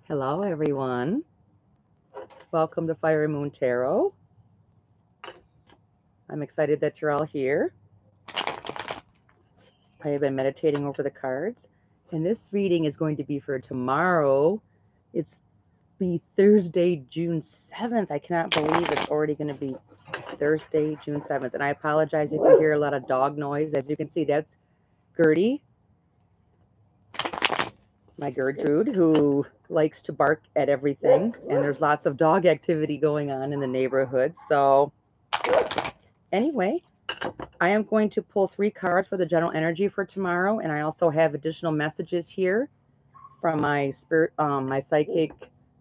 Hello, everyone. Welcome to Fire and Moon Tarot. I'm excited that you're all here. I have been meditating over the cards, and this reading is going to be for tomorrow. It's be Thursday, June 7th. I cannot believe it's already going to be Thursday, June 7th. And I apologize if you hear a lot of dog noise. As you can see, that's Gertie, my Gertrude, who likes to bark at everything. And there's lots of dog activity going on in the neighborhood. So anyway, I am going to pull 3 cards for the general energy for tomorrow, and I also have additional messages here from my spirit, my psychic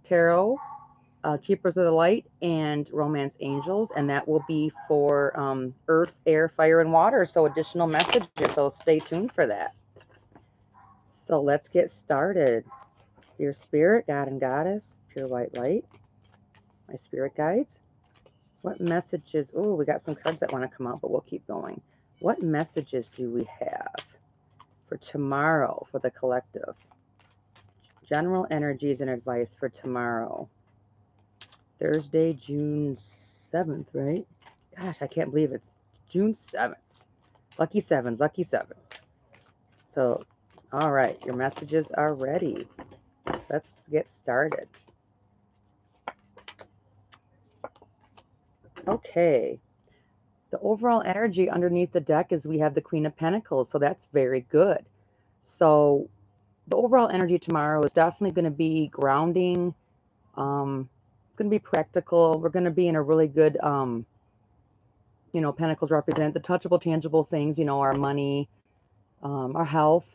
tarot, Keepers of the Light, and Romance Angels, and that will be for Earth, Air, Fire, and Water. So additional messages. So stay tuned for that. So let's get started. Dear Spirit, God and Goddess, Pure White Light, my spirit guides. What messages? Oh, we got some cards that want to come out, but we'll keep going. What messages do we have for tomorrow for the collective? General energies and advice for tomorrow. Thursday, June 7th, right? Gosh, I can't believe it's June 7th. Lucky sevens, lucky sevens. So, all right, your messages are ready. Let's get started. Okay. The overall energy underneath the deck is we have the Queen of Pentacles, so that's very good. So the overall energy tomorrow is definitely going to be grounding. It's going to be practical. We're going to be in a really good, Pentacles represent the touchable, tangible things, our money, our health.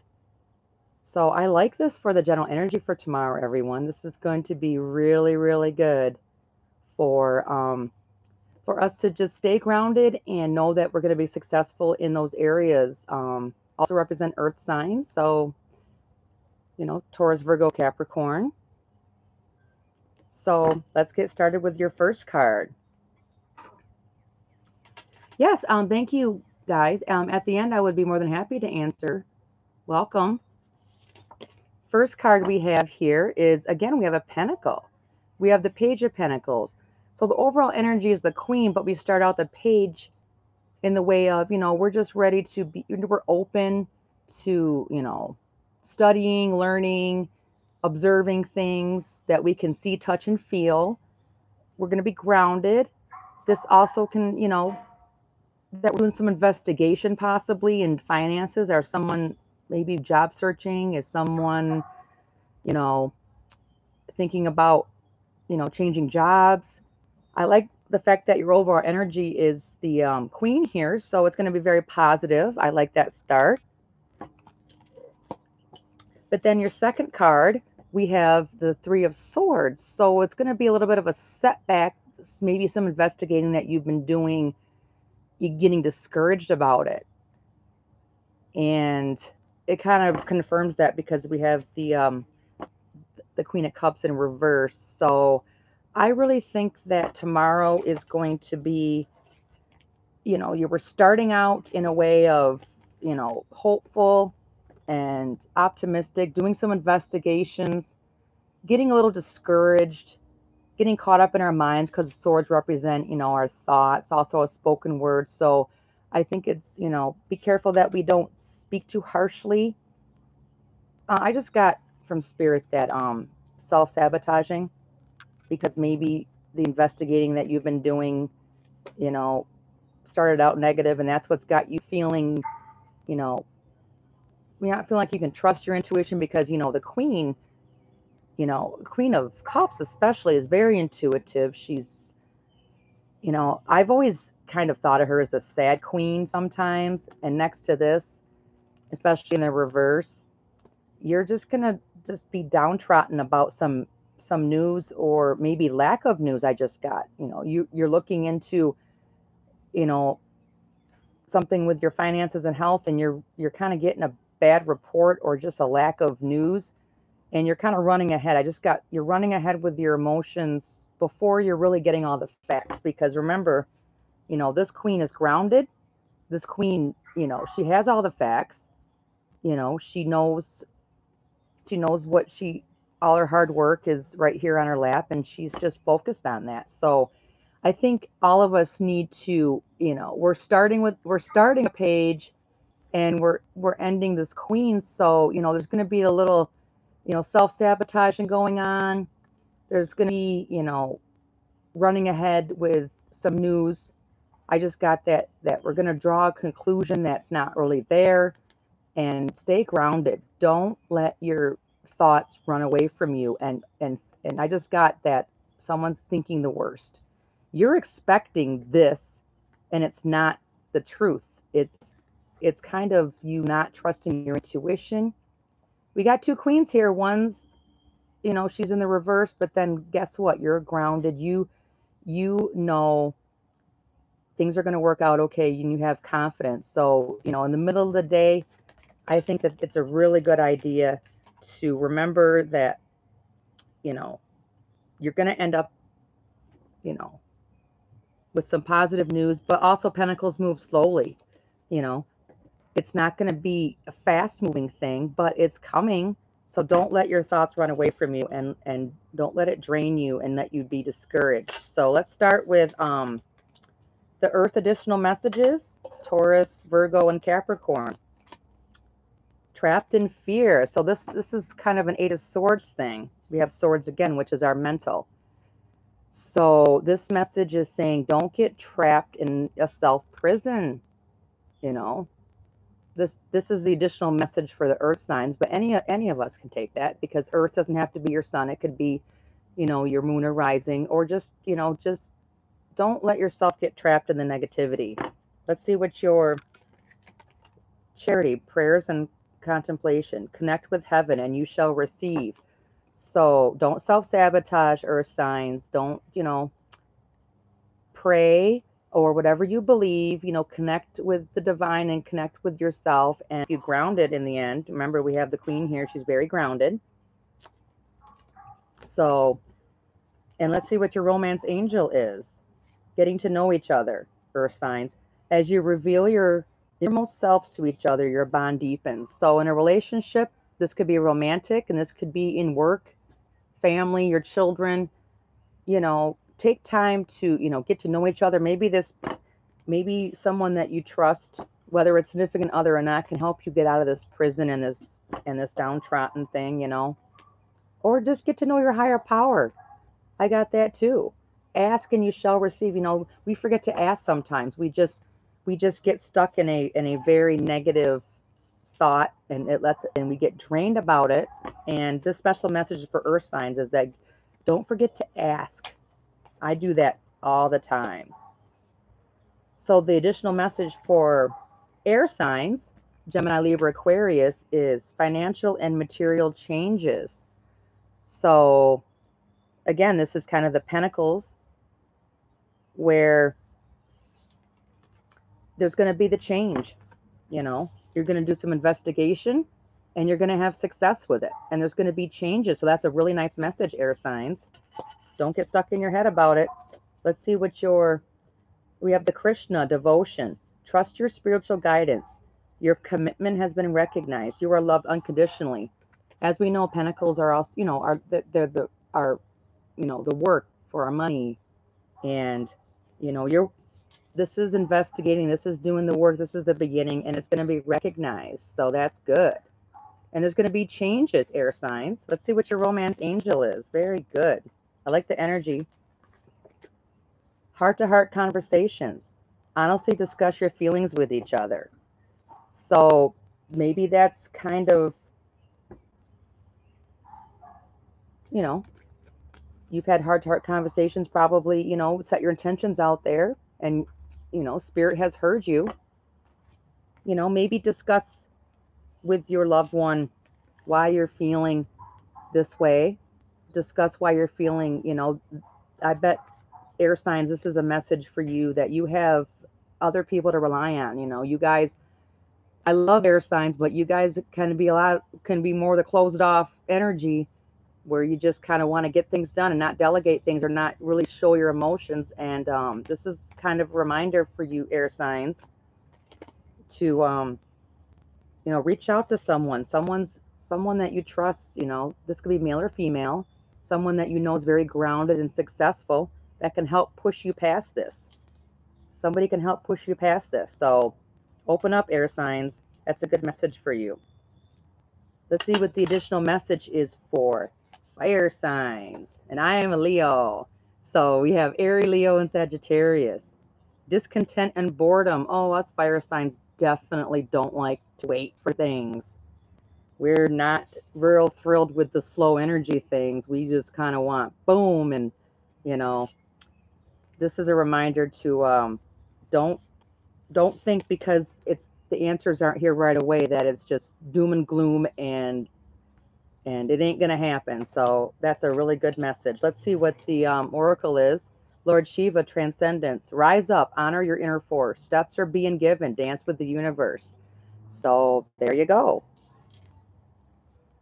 So I like this for the general energy for tomorrow, everyone. This is going to be really, really good for us to just stay grounded and know that we're going to be successful in those areas. Also represent earth signs. So, Taurus, Virgo, Capricorn. So let's get started with your first card. Yes, thank you, guys. At the end, I would be more than happy to answer. Welcome. First card we have here is, again, we have a pentacle. We have the Page of Pentacles. So the overall energy is the Queen, but we start out the page in the way of, we're just ready to be, we're open to, studying, learning, observing things that we can see, touch, and feel. We're going to be grounded. This also can, that we're doing some investigation possibly in finances, or someone maybe job searching, is someone, you know, thinking about, changing jobs. I like the fact that your overall energy is the Queen here, so it's going to be very positive. I like that start. But then your second card, we have the Three of Swords, so it's going to be a little bit of a setback, maybe some investigating that you've been doing. You're getting discouraged about it, and it kind of confirms that because we have the Queen of Cups in reverse. So I really think that tomorrow is going to be, you were starting out in a way of, hopeful and optimistic, doing some investigations, getting a little discouraged, getting caught up in our minds because swords represent, our thoughts, also a spoken word. So I think it's, be careful that we don't speak too harshly. I just got from Spirit that self-sabotaging, because maybe the investigating that you've been doing, you know, started out negative, and that's what's got you feeling, you know, you're not feeling like you can trust your intuition because, the Queen, Queen of Cups especially, is very intuitive. She's, I've always kind of thought of her as a sad queen sometimes, and next to this, especially in the reverse, you're just gonna just be downtrodden about some news, or maybe lack of news. I just got, you're looking into, you know something with your finances and health, and you're kind of getting a bad report or just a lack of news, and you're kind of running ahead. You're running ahead with your emotions before you're really getting all the facts, because remember, this Queen is grounded. This Queen, she has all the facts. She knows what all her hard work is right here on her lap, and she's just focused on that. So I think all of us need to, we're starting a page, and we're ending this queen. So, there's going to be a little, self-sabotaging going on. There's going to be, running ahead with some news. I just got that we're going to draw a conclusion that's not really there, and stay grounded. Don't let your thoughts run away from you. And I just got that someone's thinking the worst. You're expecting this, and it's not the truth. It's kind of you not trusting your intuition. We got two queens here. One's, she's in the reverse, but then guess what? You're grounded. You know things are going to work out okay, and you have confidence. So, in the middle of the day, I think that it's a really good idea to remember that, you know, you're going to end up, you know, with some positive news, but also Pentacles move slowly. You know, it's not going to be a fast moving thing, but it's coming. So don't let your thoughts run away from you, and don't let it drain you and let you be discouraged. So let's start with the Earth additional messages, Taurus, Virgo, and Capricorn. Trapped in fear. So this is kind of an Eight of Swords thing. We have swords again, which is our mental. So this message is saying, don't get trapped in a self prison. You know, this is the additional message for the Earth signs, but any of us can take that, because Earth doesn't have to be your sun. It could be, your moon or rising, or just don't let yourself get trapped in the negativity. Let's see what your charity, prayers, and contemplation. Connect with heaven, and you shall receive. So don't self-sabotage, Earth signs. Don't, pray or whatever you believe, connect with the divine and connect with yourself, and you grounded in the end. Remember, we have the queen here. She's very grounded. So, and let's see what your romance angel is. Getting to know each other, Earth signs. As you reveal your innermost selves to each other, your bond deepens. So in a relationship, this could be romantic, and this could be in work, family, your children. Take time to, get to know each other. Maybe someone that you trust, whether it's significant other or not, can help you get out of this prison and this downtrodden thing, or just get to know your higher power. I got that too. Ask and you shall receive. We forget to ask sometimes. We just get stuck in a very negative thought, and we get drained about it. And this special message for Earth signs is that don't forget to ask. I do that all the time. So the additional message for air signs, Gemini, Libra, Aquarius, is financial and material changes. So again, this is kind of the Pentacles, where there's going to be the change. You're going to do some investigation, and you're going to have success with it, and there's going to be changes. So that's a really nice message, air signs. Don't get stuck in your head about it. Let's see what we have the Krishna, devotion. Trust your spiritual guidance. Your commitment has been recognized. You are loved unconditionally. As we know, Pentacles are also, they're the work for our money, and this is investigating, this is doing the work, this is the beginning, and it's going to be recognized. So that's good. And there's going to be changes, air signs. Let's see what your romance angel is. Very good. I like the energy. Heart-to-heart conversations. Honestly discuss your feelings with each other. So maybe that's kind of, you've had heart-to-heart conversations, probably, set your intentions out there, and, Spirit has heard you. Maybe discuss with your loved one why you're feeling this way. Discuss why you're feeling, I bet, air signs, this is a message for you that you have other people to rely on. You guys, I love air signs, but you guys can be more the closed off energy, where you just kind of want to get things done and not delegate things, or not really show your emotions. And this is kind of a reminder for you, air signs, to reach out to someone. someone that you trust, this could be male or female, someone that you know is very grounded and successful that can help push you past this. Somebody can help push you past this. So open up, air signs. That's a good message for you. Let's see what the additional message is for fire signs. And I am a Leo. So we have Aries, Leo, and Sagittarius. Discontent and boredom. Oh, us fire signs definitely don't like to wait for things. We're not real thrilled with the slow energy things. We just kind of want boom. And, this is a reminder to don't think because the answers aren't here right away that it's just doom and gloom and it ain't gonna happen. So that's a really good message. Let's see what the oracle is. Lord Shiva, transcendence. Rise up, honor your inner force. Steps are being given. Dance with the universe. So there you go.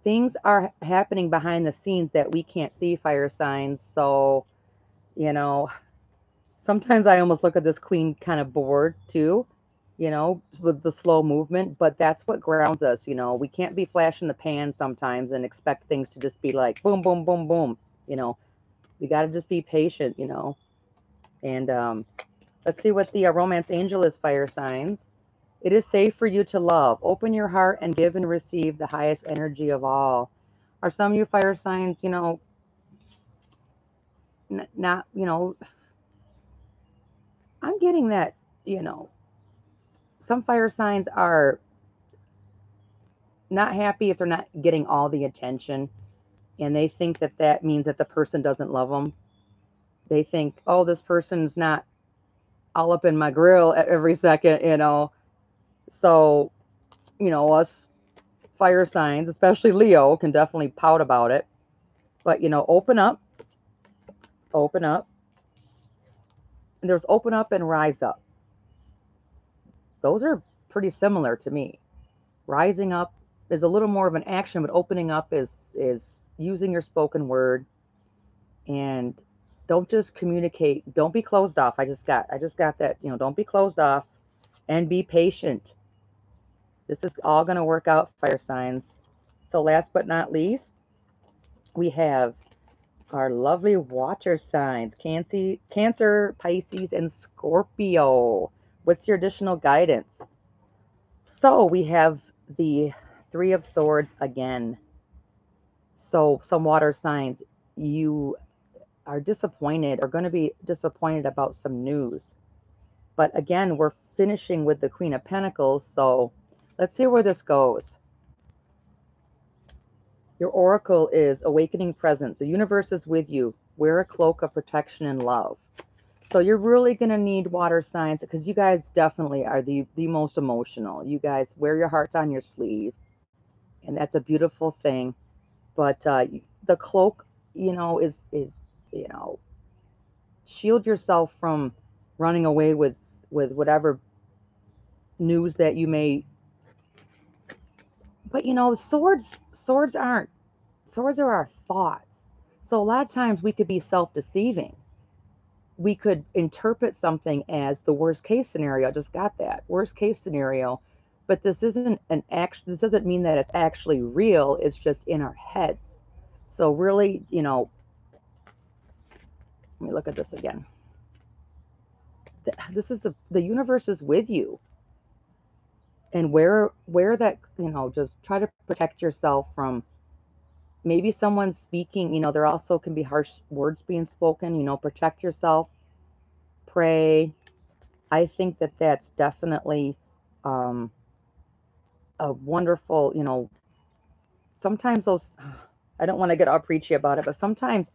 Things are happening behind the scenes that we can't see, fire signs. So, sometimes I almost look at this queen kind of bored too, with the slow movement, but that's what grounds us. We can't be flash in the pan sometimes and expect things to just be like boom, boom, boom, boom. We got to just be patient, and let's see what the romance angel is, fire signs. It is safe for you to love. Open your heart and give and receive the highest energy of all. Are some of you fire signs, not, I'm getting that, some fire signs are not happy if they're not getting all the attention, and they think that that means that the person doesn't love them. They think, oh, this person's not all up in my grill every second, So, us fire signs, especially Leo, can definitely pout about it. But, open up. And there's open up and rise up. Those are pretty similar to me. Rising up is a little more of an action, but opening up is using your spoken word. And don't just communicate. Don't be closed off. I just got that, don't be closed off and be patient. This is all going to work out, fire signs. So last but not least, we have our lovely water signs, Cancer, Pisces, and Scorpio. What's your additional guidance? So we have the Three of Swords again. So some water signs, you are disappointed or going to be disappointed about some news. But again, we're finishing with the Queen of Pentacles. So let's see where this goes. Your oracle is awakening presence. The universe is with you. Wear a cloak of protection and love. So you're really going to need water signs because you guys definitely are the most emotional. You guys wear your hearts on your sleeve, and that's a beautiful thing. But the cloak, is shield yourself from running away with whatever news that you may. But swords are our thoughts. So a lot of times we could be self-deceiving. We could interpret something as the worst case scenario. I just got that worst case scenario, but this isn't this doesn't mean that it's actually real. It's just in our heads. So really, let me look at this again. This is the universe is with you, and where that, just try to protect yourself from maybe someone speaking. There also can be harsh words being spoken. Protect yourself, pray. I think that that's definitely a wonderful, sometimes those, I don't want to get all preachy about it, but sometimes,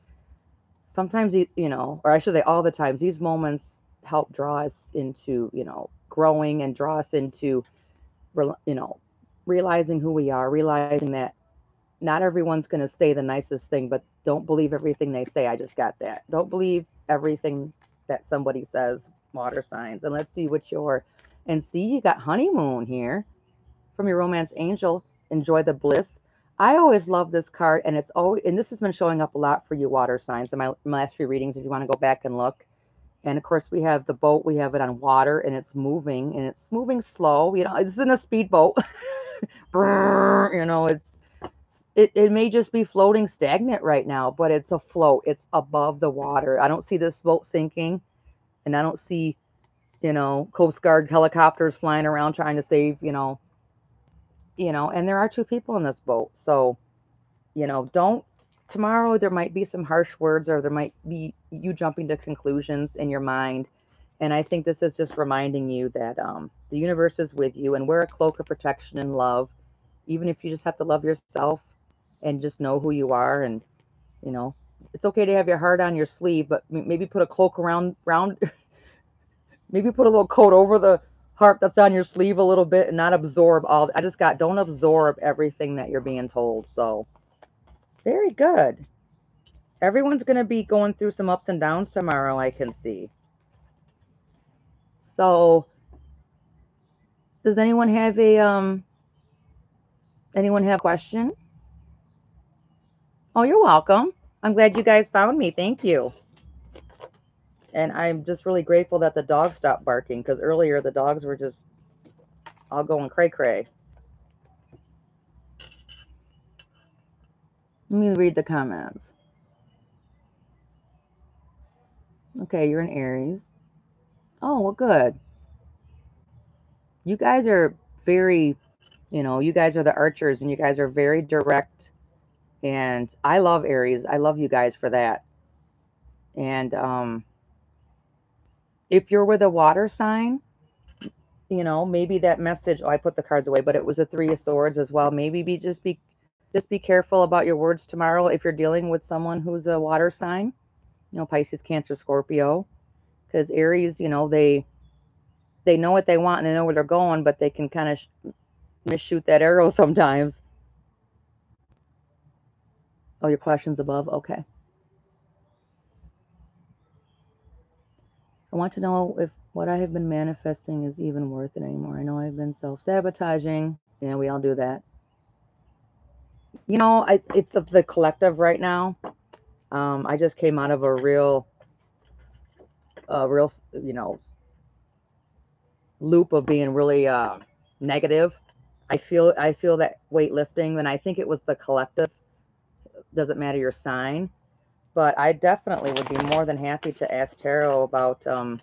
or I should say all the times, these moments help draw us into, growing and draw us into, realizing who we are, realizing that not everyone's going to say the nicest thing, but don't believe everything they say. I just got that. Don't believe everything that somebody says, water signs. And let's see what and see, you got honeymoon here from your romance angel. Enjoy the bliss. I always love this card, and this has been showing up a lot for you water signs in my last few readings, if you want to go back and look. And of course, we have the boat. We have it on water, and it's moving slow. This isn't a speedboat. It's it may just be floating stagnant right now, but it's afloat. It's above the water. I don't see this boat sinking, and I don't see, Coast Guard helicopters flying around trying to save, and there are two people in this boat. So, don't tomorrow there might be some harsh words or there might be you jumping to conclusions in your mind. And I think this is just reminding you that the universe is with you and wear a cloak of protection and love, even if you just have to love yourself and just know who you are. And, you know, it's okay to have your heart on your sleeve, but maybe put a cloak around maybe put a little coat over the heart that's on your sleeve a little bit and not absorb all. Don't absorb everything that you're being told. So, very good. Everyone's going to be going through some ups and downs tomorrow, I can see. So, does anyone have a question? Oh, you're welcome. I'm glad you guys found me. Thank you. And I'm just really grateful that the dog stopped barking because earlier the dogs were just all going cray cray. Let me read the comments. Okay, you're an Aries. Oh, well, good. You guys are very, you guys are the archers and you guys are very direct. And I love Aries. I love you guys for that. And if you're with a water sign, maybe that message, oh, I put the cards away, but it was a Three of Swords as well. Maybe just be careful about your words tomorrow if you're dealing with someone who's a water sign, Pisces, Cancer, Scorpio, because Aries, they know what they want and they know where they're going, but they can kind of misshoot that arrow sometimes. Oh, your question's above? Okay. I want to know if what I have been manifesting is even worth it anymore. I know I've been self-sabotaging. Yeah, we all do that. It's the collective right now. I just came out of a real, loop of being really negative. I feel that weightlifting, and I think it was the collective. Doesn't matter your sign, but I definitely would be more than happy to ask tarot about. It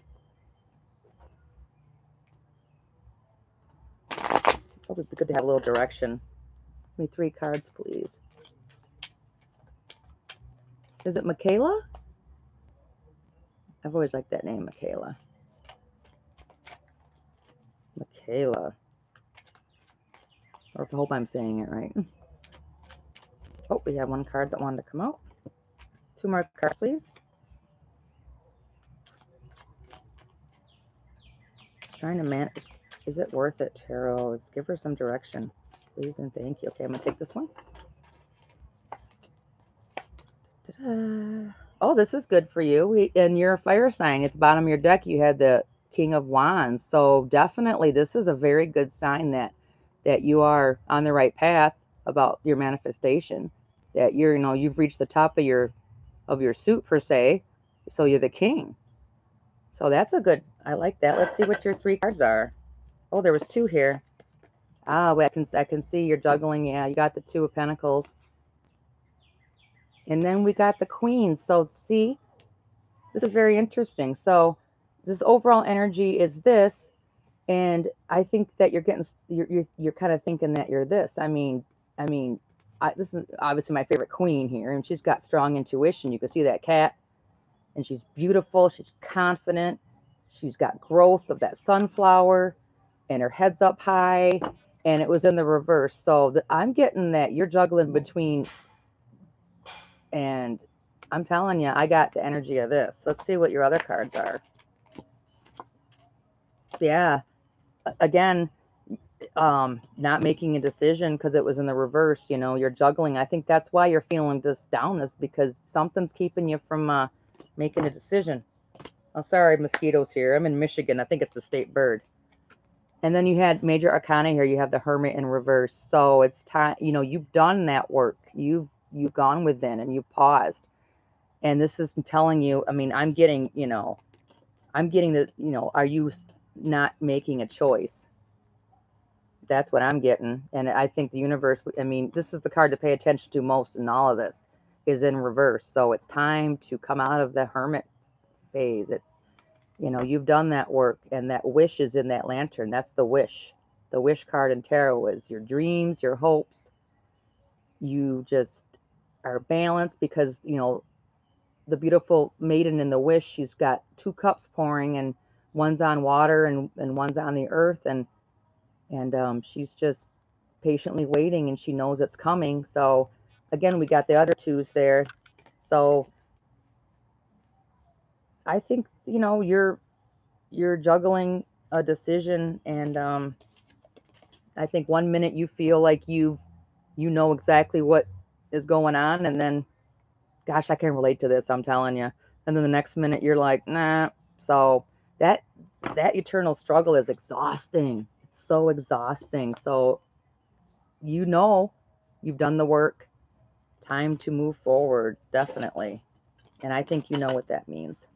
would be good to have a little direction. Give me 3 cards, please. Is it Michaela? I've always liked that name, Michaela. Michaela. Or I hope I'm saying it right. Oh, we have 1 card that wanted to come out. 2 more cards, please. Just trying to manage. Is it worth it, tarot? Let's give her some direction, please and thank you. Okay, I'm going to take this one. Ta-da. Oh, this is good for you. And you're a fire sign. At the bottom of your deck, you had the King of Wands. So definitely, this is a very good sign that you are on the right path about your manifestation. That you've reached the top of your suit per se. So you're the king. So that's a good. I like that. Let's see what your 3 cards are. Oh, there was 2 here. Ah, well, I can see you're juggling. Yeah, you got the 2 of Pentacles. And then we got the Queen. So see, this is very interesting. So this overall energy is this, and I think that you're kind of thinking that you're this. This is obviously my favorite queen here, and she's got strong intuition. You can see that cat, and she's beautiful. She's confident. She's got growth of that sunflower, and her head's up high, and it was in the reverse. So I'm getting that you're juggling between, and I'm telling you, I got the energy of this. Let's see what your other cards are. Yeah. Again, not making a decision because it was in the reverse. You're juggling. I think that's why you're feeling this downness, because something's keeping you from making a decision. Oh, sorry, mosquitoes here. I'm in Michigan. I think it's the state bird. And then you had major arcana here. You have the Hermit in reverse. So it's time, you've done that work. You've gone within and you've paused. And this is telling you, I'm getting, are you not making a choice? That's what I'm getting. And I think the universe, I mean, this is the card to pay attention to most in all of this, is in reverse. So it's time to come out of the hermit phase. It's, you know, you've done that work, and that wish is in that lantern. That's the wish. The wish card in tarot is your dreams, your hopes. You just are balanced because, you know, the beautiful maiden in the wish, she's got two cups pouring, and one's on water and one's on the earth. And she's just patiently waiting, and she knows it's coming. So again, we got the other twos there. So I think, you know, you're juggling a decision, and I think 1 minute you feel like you know exactly what is going on, and then, gosh, I can relate to this, I'm telling you. And then the next minute you're like, nah. So that eternal struggle is exhausting. It's so exhausting. So, you know, you've done the work. Time to move forward, definitely. And I think you know what that means.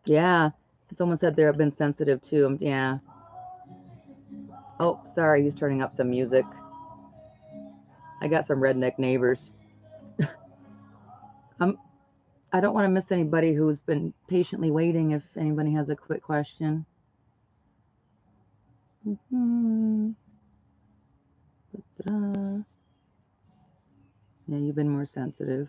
Yeah. Someone said they've been sensitive too. Yeah. Oh, sorry, he's turning up some music. I got some redneck neighbors. Um, I don't want to miss anybody who's been patiently waiting. If anybody has a quick question. Yeah, you've been more sensitive.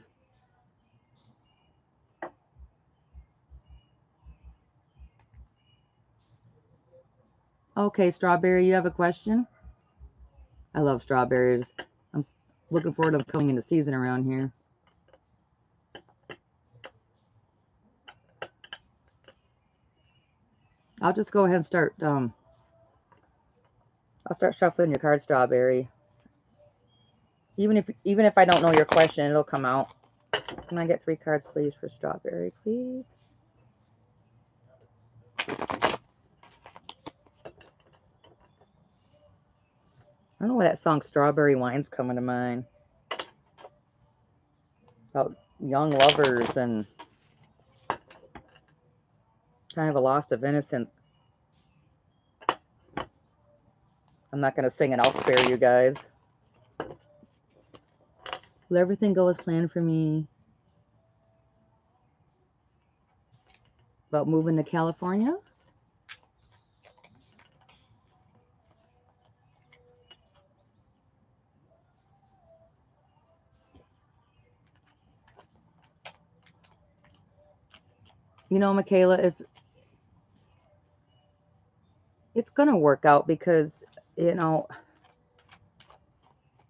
Okay, Strawberry, you have a question? I love strawberries. I'm looking forward to coming into season around here. I'll just go ahead and start. I'll start shuffling your card, Strawberry. Even if I don't know your question, it'll come out. Can I get 3 cards, please, for Strawberry, please? I don't know why that song Strawberry Wine's coming to mind. About young lovers and kind of a loss of innocence. I'm not going to sing it. I'll spare you guys. Will everything go as planned for me? About moving to California? You know, Michaela, if it's going to work out, because, you know,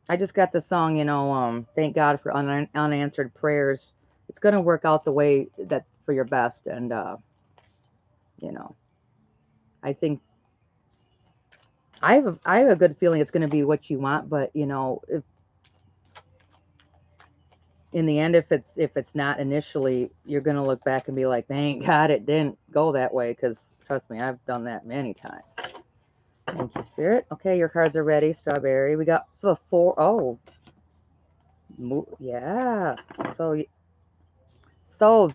I just got the song, you know, thank God for unanswered prayers. It's going to work out the way that for your best. And, you know, I think I have a good feeling it's going to be what you want. But, you know, if in the end, if it's not initially, you're going to look back and be like, thank God it didn't go that way. Because trust me, I've done that many times. Thank you, Spirit. Okay, your cards are ready, Strawberry. We got the 4. Oh, yeah. So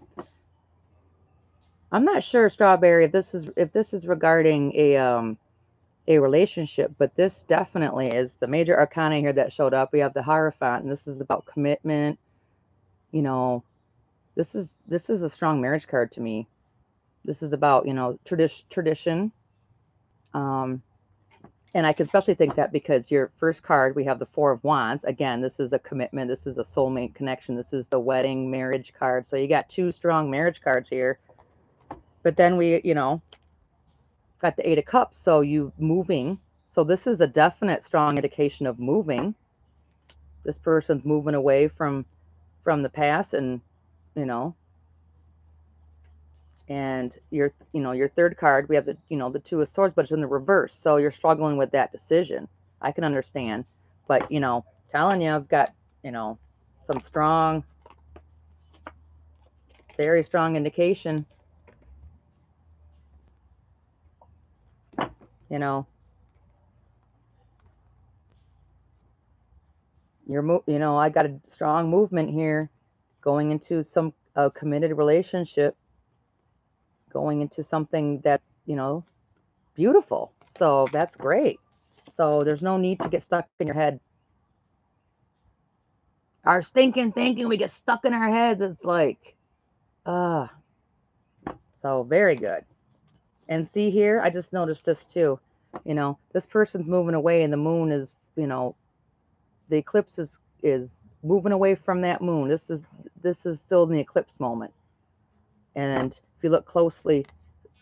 I'm not sure, Strawberry, if this is regarding a relationship, but this definitely is the major arcana here that showed up. We have the Hierophant, and this is about commitment. You know, this is a strong marriage card to me. This is about, you know, tradition. Um, and I can especially think that because your first card, we have the 4 of Wands. Again, this is a commitment. This is a soulmate connection. This is the wedding marriage card. So you got 2 strong marriage cards here. But then we, you know, got the 8 of Cups. So you moving. So this is a definite strong indication of moving. This person's moving away from the past, and, you know, and your, you know, your third card, we have the, you know, the 2 of Swords, but it's in the reverse. So you're struggling with that decision. I can understand, but, you know, telling you, I've got, you know, some strong, very strong indication. You know, you know, I got a strong movement here, going into some committed relationship, going into something that's, you know, beautiful. So that's great. So there's no need to get stuck in your head. Our stinking thinking, we get stuck in our heads. It's like, so very good. And see here, I just noticed this too. You know, this person's moving away and the moon is, you know, the eclipse is moving away from that moon. This is still in the eclipse moment. And if you look closely,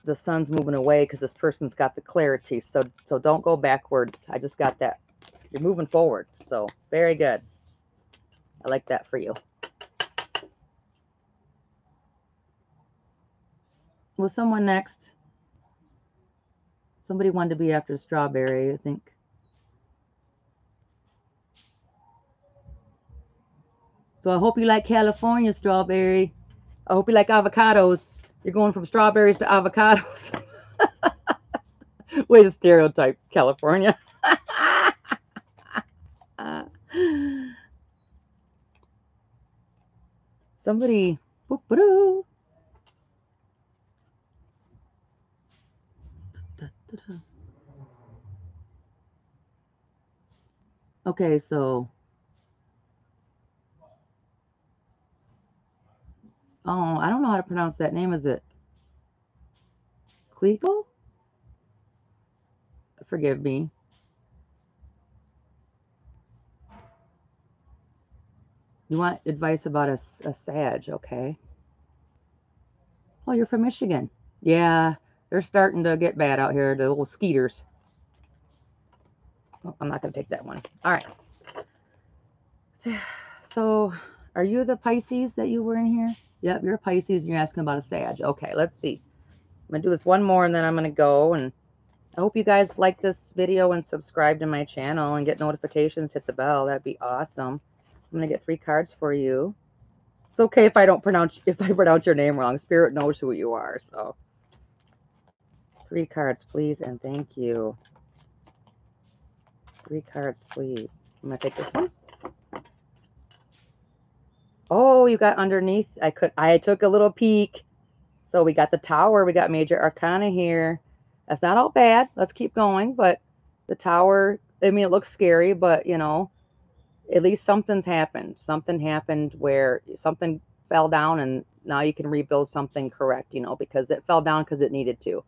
the sun's moving away because this person's got the clarity. So don't go backwards. I just got that. You're moving forward. So very good. I like that for you. Was someone next? Somebody wanted to be after strawberry, I think. So I hope you like California strawberry. I hope you like avocados. You're going from strawberries to avocados. Way to stereotype California. Somebody. Okay, so. Oh, I don't know how to pronounce that name. Is it Cleco? Forgive me. You want advice about a Sag, okay? Oh, you're from Michigan. Yeah, they're starting to get bad out here, the little skeeters. Oh, I'm not going to take that one. All right. So, are you the Pisces that you were in here? Yep, you're a Pisces and you're asking about a Sag. Okay, let's see. I'm going to do this one more and then I'm going to go. And I hope you guys like this video and subscribe to my channel and get notifications, hit the bell. That'd be awesome. I'm going to get 3 cards for you. It's okay if I pronounce your name wrong. Spirit knows who you are, so 3 cards, please, and thank you. 3 cards, please. I'm gonna take this one. Oh, you got underneath. I took a little peek. So we got the Tower. We got Major Arcana here. That's not all bad. Let's keep going. But the Tower, I mean, it looks scary, but you know, at least something's happened. Something happened where something fell down and now you can rebuild something correct, you know, because it fell down because it needed to.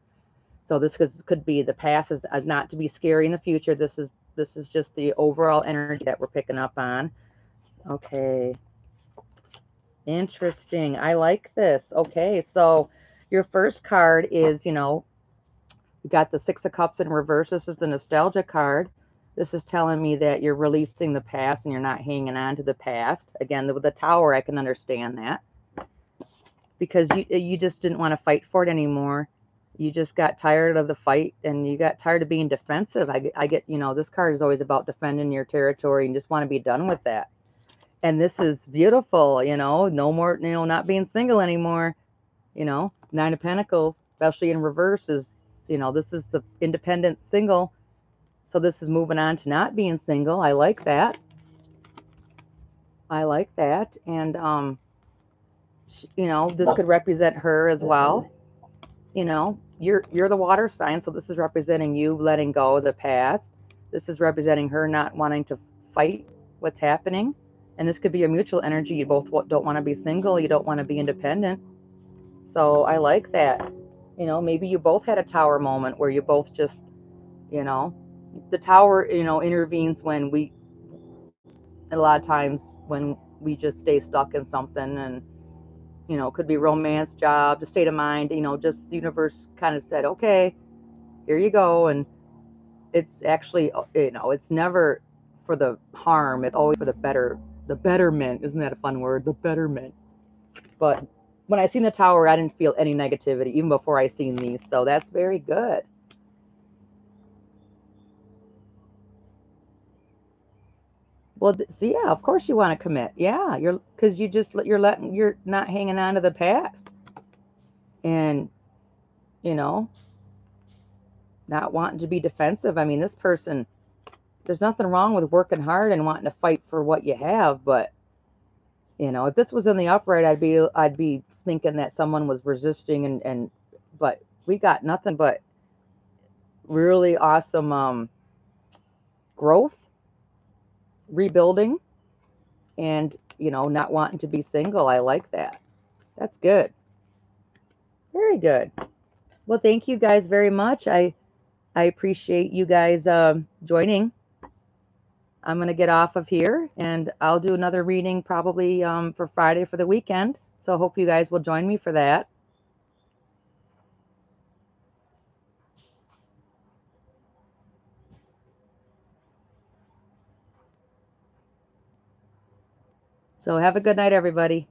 So this could be the past is not to be scary in the future. This is just the overall energy that we're picking up on. Okay. Interesting. I like this. Okay, so your first card is, you know, you got the 6 of Cups in reverse. This is the nostalgia card. This is telling me that you're releasing the past and you're not hanging on to the past. Again, with the Tower, I can understand that. Because you just didn't want to fight for it anymore. You just got tired of the fight and you got tired of being defensive. I get, you know, this card is always about defending your territory and just want to be done with that. And this is beautiful, you know, no more, you know, not being single anymore, you know, 9 of Pentacles, especially in reverse is, you know, this is the independent single. So this is moving on to not being single. I like that. I like that. And, you know, this could represent her as well. You know, you're the water sign, so this is representing you letting go of the past. This is representing her not wanting to fight what's happening. And this could be a mutual energy. You both don't want to be single. You don't want to be independent. So I like that. You know, maybe you both had a Tower moment where you both just, you know, the Tower, you know, intervenes when a lot of times when we just stay stuck in something and, you know, it could be romance, job, the state of mind, you know, just the universe kind of said, okay, here you go. And it's actually, you know, it's never for the harm. It's always for the betterment. Isn't that a fun word? The betterment. But when I seen the Tower, I didn't feel any negativity even before I seen these. So that's very good. Well, so yeah, of course you want to commit. Yeah, because you're not hanging on to the past, and you know, not wanting to be defensive. I mean, this person, there's nothing wrong with working hard and wanting to fight for what you have, but you know, if this was in the upright, I'd be thinking that someone was resisting and but we got nothing but really awesome growth, rebuilding, and not wanting to be single. I like that. That's good. Very good. Well, thank you guys very much. I appreciate you guys joining. I'm going to get off of here, and I'll do another reading probably for Friday for the weekend. So hope you guys will join me for that. So have a good night, everybody.